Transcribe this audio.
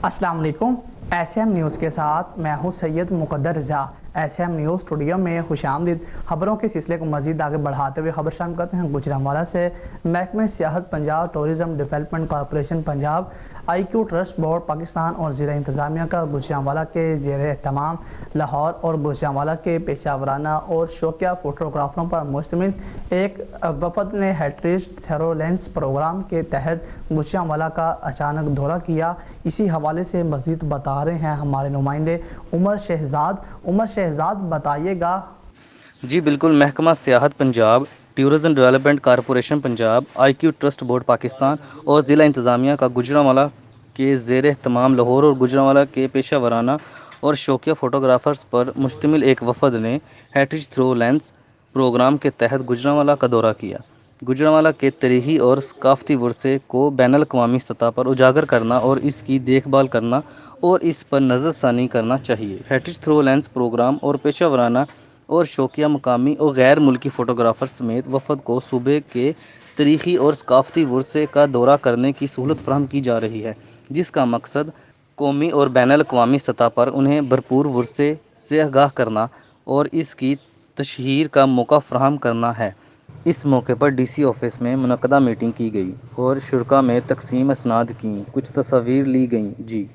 अस्सलाम वालेकुम। SM news के साथ मैं हूँ सैयद मुक़द्दर रज़ा। एसएम न्यूज़ स्टूडियो में खुशामदीद। खबरों के सिलसिले को मज़ीद आगे बढ़ाते हुए खबर शामिल करते हैं गुजरांवाला से। महकमे सियाहत Punjab, tourism development corporation Punjab, IQ trust board Pakistan और ज़िला इंतज़ामिया का गुजरांवाला के ज़ेरे एहतमाम लाहौर और गुजरांवाला के पेशावराना और शौकिया फ़ोटोग्राफ़रों पर मुश्तमिल एक वफ़द ने हेरिटेज थ्रोलेंस प्रोग्राम के तहत गुजरांवाला का अचानक दौरा किया। इसी हवाले से मज़ीद बता रहे हैं हमारे नुमाइंदे उमर शहजाद बताइएगा। जी बिल्कुल, महकमा सियाहत Punjab, tourism development corporation Punjab, IQ trust board Pakistan और ज़िला इंतज़ामिया का गुजरांवाला के ज़ेर एहतमाम लाहौर और गुजरांवाला के पेशा वराना और शौकिया फ़ोटोग्राफ़र्स पर मुश्तमिल एक वफ़द ने हेरिटेज थ्रो लेंस प्रोग्राम के तहत गुजरांवाला का दौरा किया। गुजरांवाला के तरीही और सकाफ़ती वरसे को बैनुल-अक़वामी सतह पर उजागर करना और इसकी देखभाल करना और इस पर नज़रसानी करना चाहिए। हेरिटेज थ्रो लेंस प्रोग्राम और पेशा वराना और शौकिया मकामी और गैर मुल्की फ़ोटोग्राफ़र समेत वफ़द को सूबे के तारीख़ी और सकाफ़ती वरसे का दौरा करने की सहूलत फ़राहम की जा रही है, जिसका मकसद कौमी और बैनुल-अक़वामी सतह पर उन्हें भरपूर वरसे से आगाह करना और इसकी तशहीर का मौका फ़राहम करना है। इस मौके पर DC ऑफिस में मुनक्कदा मीटिंग की गई और शुरा में तकसीम असनाद की कुछ तस्वीर ली गईं। जी।